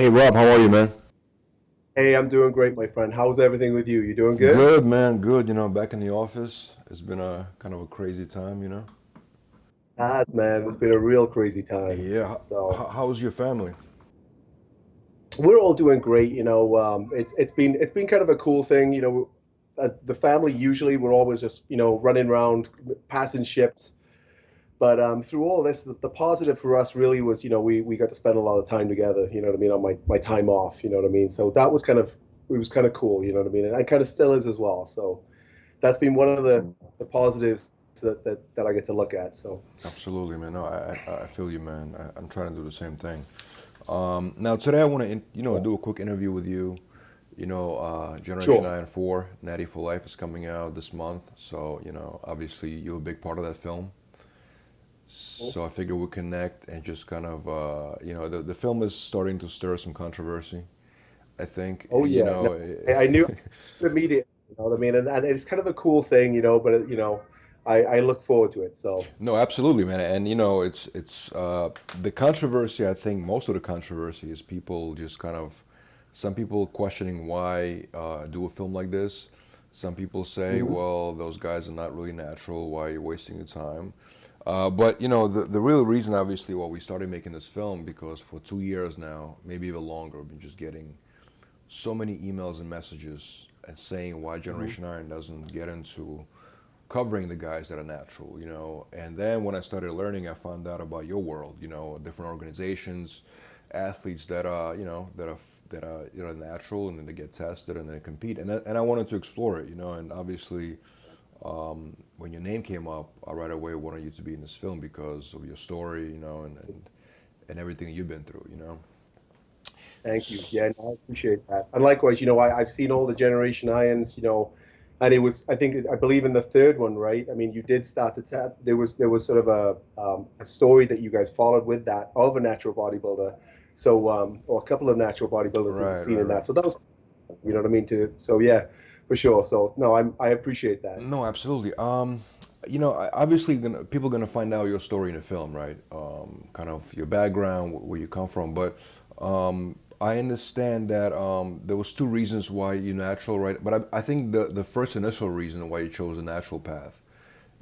Hey Rob, how are you, man? Hey, I'm doing great, my friend. How's everything with you? You doing good? Good, man. Good. Back in the office. It's been a kind of a crazy time. Man, it's been a real crazy time. Yeah. So How's your family? we're all doing great. It's been kind of a cool thing. The family usually we're always just running around, passing ships. But through all this, the positive for us really was we got to spend a lot of time together. You know what I mean? On my time off. You know what I mean? So that was kind of cool. You know what I mean? And it kind of still is as well. So that's been one of the positives that I get to look at. So. Absolutely, man. No, I feel you, man. I'm trying to do the same thing. Now today I want to do a quick interview with you. Generation Sure. Nine Four, Natty for Life is coming out this month. So obviously you're a big part of that film. So I figure we'll connect and just kind of the film is starting to stir some controversy. I think Oh yeah, no, I knew immediately. You know what I mean? And it's kind of a cool thing, but I look forward to it. So No, absolutely, man. And it's the controversy. I think most of the controversy is people just kind of some people questioning why do a film like this. Some people say, mhm. well, those guys are not really natural. Why are you wasting your time? But the real reason, obviously, why we started making this film because for 2 years now, maybe even longer, we've been just getting so many emails and messages and saying why Mhm. Generation Iron doesn't get into covering the guys that are natural. And then when I started learning, I found out about your world, different organizations, athletes that are, natural and then they get tested and they compete. And I wanted to explore it. And obviously, when your name came up, I right away wanted you to be in this film because of your story, and everything you've been through. Thank you. Yeah, no, I appreciate that. And likewise, I've seen all the Generation Irons, and it was I believe in the third one, right? I mean, you did start to tell there was sort of a story that you guys followed with that of a natural bodybuilder. So or a couple of natural bodybuilders there's a Right, scene right, in right. that. So that was what I mean too. So yeah, for sure. So no, I appreciate that. No, absolutely. Obviously, people gonna find out your story in the film, right? Kind of your background, where you come from. But I understand that there was two reasons why you're natural, right? But I think the first initial reason why you chose a natural path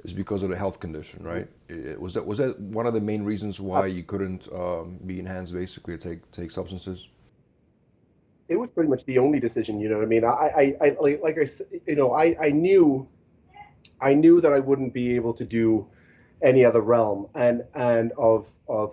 is because of the health condition, right? Was that one of the main reasons why you couldn't be enhanced, basically, to take substances? It was pretty much the only decision, you know what I mean? Like I said, I knew that I wouldn't be able to do any other realm and of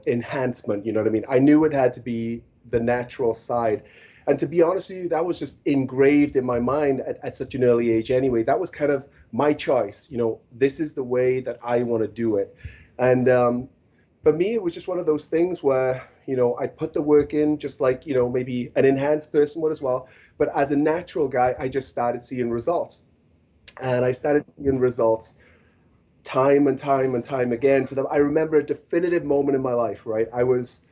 enhancement, you know what I mean? I knew it had to be the natural side. And to be honest with you, that was just engraved in my mind at such an early age anyway. That was kind of my choice, this is the way that I want to do it. And for me, it was just one of those things where, I put the work in just like, maybe an enhanced person would as well. But as a natural guy, I just started seeing results. And I started seeing results time and time and time again to them. I remember a definitive moment in my life, right? I was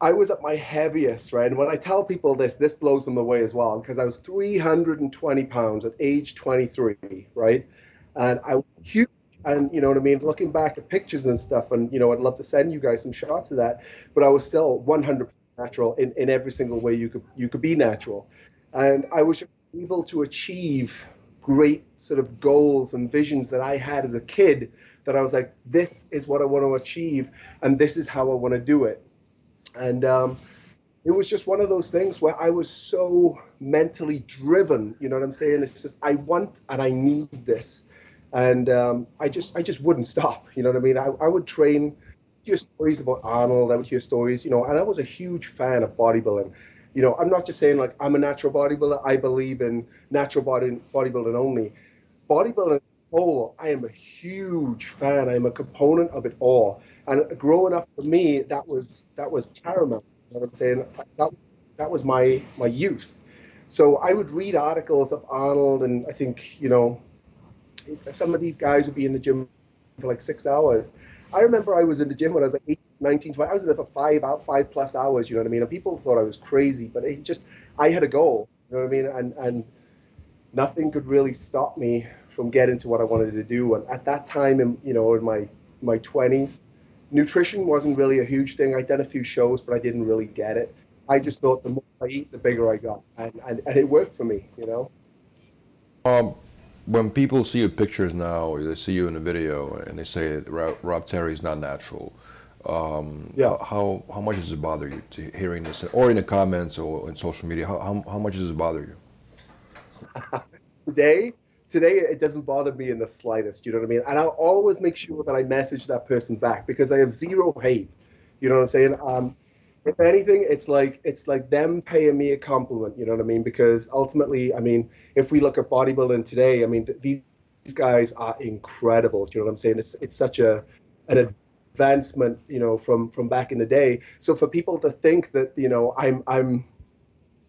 at my heaviest, right? And when I tell people this blows them away as well, because I was 320 pounds at age 23, right? And I was huge. And you know what I mean? Looking back at pictures and stuff, and I'd love to send you guys some shots of that, but I was still 100% natural in every single way you could be natural. And I was able to achieve great sort of goals and visions that I had as a kid that I was like, this is what I want to achieve, and this is how I want to do it. And it was just one of those things where I was so mentally driven. You know what I'm saying? It's just I want and I need this, and I just wouldn't stop. You know what I mean? I would train, hear stories about Arnold. I would hear stories, and I was a huge fan of bodybuilding. I'm not just saying like I'm a natural bodybuilder. I believe in natural bodybuilding only. Bodybuilding whole, I am a huge fan. I'm a component of it all. And growing up for me, that was paramount. You know what I'm saying? That that was my youth. So I would read articles of Arnold, and I think some of these guys would be in the gym for like 6 hours. I remember I was in the gym when I was like 18, 19, 20. I was in there for 5 plus hours. You know what I mean? And people thought I was crazy, but I had a goal. You know what I mean? And nothing could really stop me from getting to what I wanted to do. And at that time, in my 20s, nutrition wasn't really a huge thing. I'd done a few shows, but I didn't really get it. I just thought the more I eat, the bigger I got, and it worked for me, you know. Um, when people see your pictures now, or they see you in a video, and they say Rob Terry is not natural, Yeah. how much does it bother you to hearing this, or in the comments or in social media? How much does it bother you? Today, today it doesn't bother me in the slightest. You know what I mean? And I'll always make sure that I message that person back because I have zero hate. You know what I'm saying? If anything, it's like them paying me a compliment. You know what I mean? Because ultimately, I mean, if we look at bodybuilding today, I mean, these guys are incredible. Do you know what I'm saying? It's such an advancement, from back in the day. So for people to think that, I'm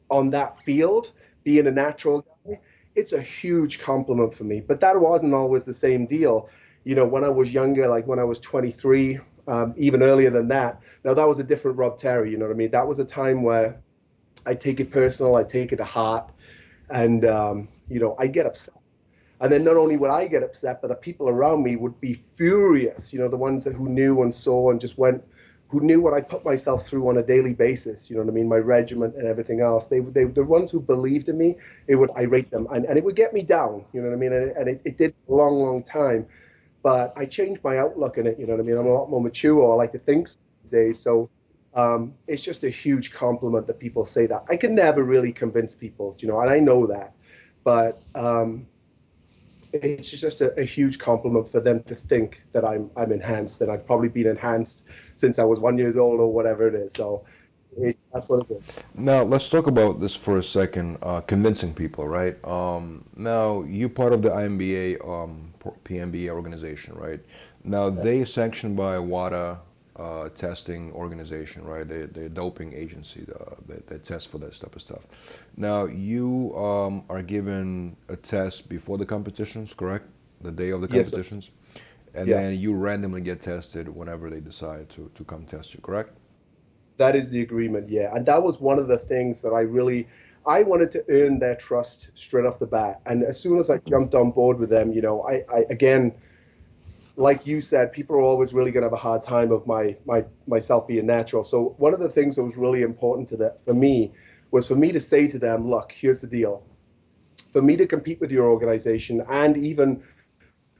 on that field, being a natural guy, it's a huge compliment for me. But that wasn't always the same deal. When I was younger, like when I was 23, even earlier than that. Now that was a different Rob Terry. You know what I mean? That was a time where I take it personal, I take it to heart, and I get upset. And then not only would I get upset, but the people around me would be furious. The ones who knew and saw and just went, who knew what I put myself through on a daily basis. You know what I mean? My regiment and everything else. They the ones who believed in me, it would irate them, and it would get me down. You know what I mean? And it did a long, long time. But I changed my outlook in it. You know what I mean? I'm a lot more mature. I like to think these days. So it's just a huge compliment that people say that. I can never really convince people, and I know that. But it's just a huge compliment for them to think that I'm enhanced, and I've probably been enhanced since I was 1 year old or whatever it is. So that's what it is. Now let's talk about this for a second. Convincing people, right? Now you part of the INBA, PNBA organization, right? Now they sanctioned by WADA testing organization, right? They're doping agency that test for that type of stuff. Now you are given a test before the competitions, correct? The day of the Yes, sir. competitions, and Yeah, then you randomly get tested whenever they decide to come test you, correct? that is the agreement. Yeah, and that was one of the things that I wanted to earn their trust straight off the bat. And as soon as I jumped on board with them, I again, like you said, people are always really going to have a hard time of myself being natural. So one of the things that was really important to that for me was for me to say to them, look, here's the deal. For me to compete with your organization, and even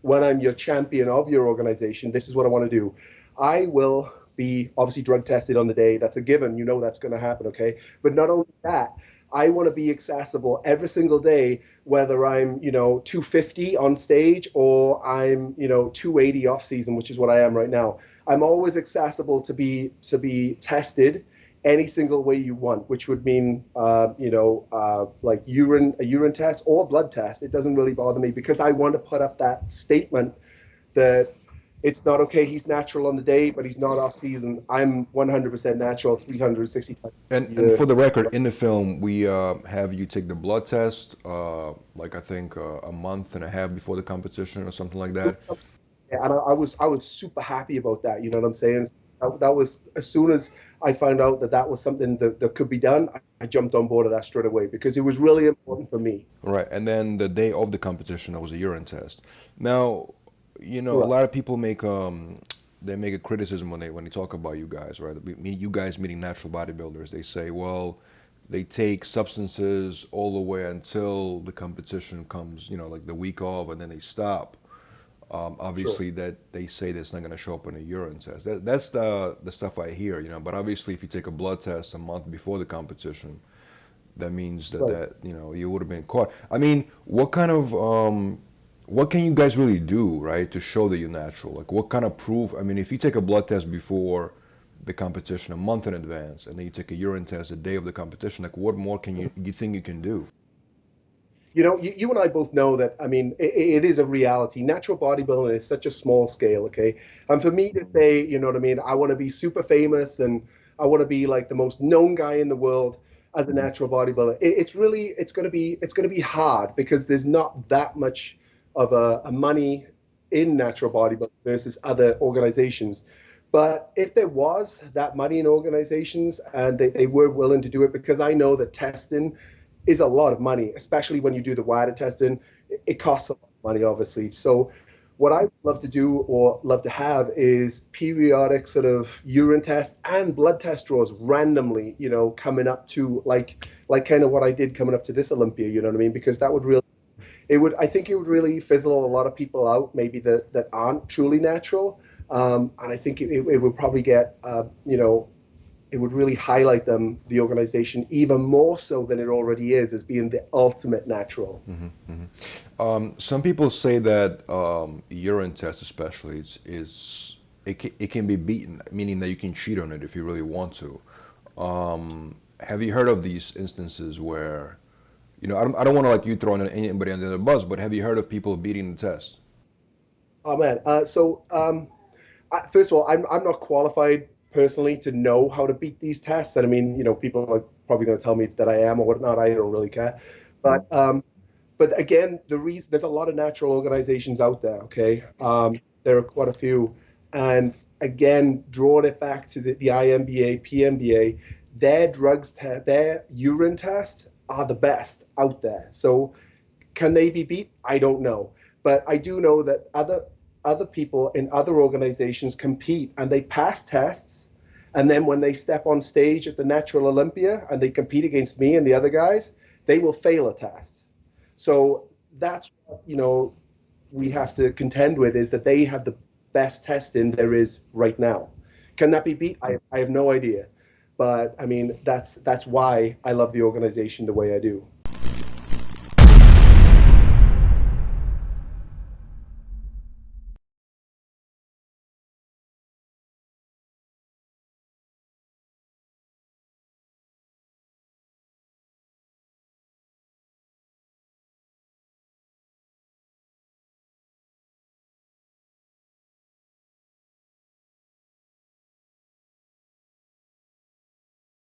when I'm your champion of your organization, this is what I want to do. I will be obviously drug tested on the day. That's a given. That's going to happen. Okay. But not only that, I want to be accessible every single day, whether I'm, 250 on stage or I'm, 280 off season, which is what I am right now. I'm always accessible to be tested any single way you want, which would mean, like a urine test or blood test. It doesn't really bother me because I want to put up that statement that it's not okay. He's natural on the day, but he's not off season. I'm 100% natural, 365 a And year. for the record, in the film, we have you take the blood test, like I think a month and a half before the competition or something like that. Yeah, and I was super happy about that. You know what I'm saying? That was as soon as I found out that was something that could be done, I jumped on board of that straight away because it was really important for me. Right, and then the day of the competition, there was a urine test. Now, a Correct. lot of people they make a criticism when they talk about you guys, right? You guys meeting natural bodybuilders, they say, well, they take substances all the way until the competition comes, like the week of, and then they stop. Sure. Obviously, that they say that's not going to show up in a urine test. That's the stuff I hear, But obviously, if you take a blood test a month before the competition, that means that Right. you would have been caught. I mean, what can you guys really do, right, to show that you're natural? Like, what kind of proof? I mean, if you take a blood test before the competition a month in advance, and then you take a urine test the day of the competition, like, what more can you think you can do? You and I both know that, I mean, it is a reality. Natural bodybuilding is such a small scale, okay? And for me to say, you know what I mean, I want to be super famous and I want to be like the most known guy in the world as a natural bodybuilder, it's going to be hard because there's not that much of a money in natural bodybuilding versus other organizations. But if there was that money in organizations and they were willing to do it, because I know that testing is a lot of money, especially when you do the WADA testing. It costs a lot of money, obviously. So what I love to do or love to have is periodic sort of urine test and blood test draws randomly, coming up to like kind of what I did coming up to this Olympia, you know what I mean? Because that would really I think it would really fizzle a lot of people out, maybe that aren't truly natural. And I think it would probably get, it would really highlight the organization even more so than it already is as being the ultimate natural. Some people say that urine test, especially, it can be beaten, meaning that you can cheat on it if you really want to. Have you heard of these instances where, I don't want to like you throwing anybody under the bus, but have you heard of people beating the test? Oh man. First of all, I'm not qualified personally to know how to beat these tests. And I mean, people are probably going to tell me that I am or whatnot. I don't really care. But again, there's a lot of natural organizations out there. Okay, there are quite a few, and again, drawing it back to the INBA, PNBA, their urine tests are the best out there. So can they be beat? I don't know, but I do know that other people in other organizations compete and they pass tests, and then when they step on stage at the Natural Olympia and they compete against me and the other guys, they will fail a test. So that's what, we have to contend with, is that they have the best testing there is right now. Can that be beat? I have no idea. But I mean, that's why I love the organization the way I do.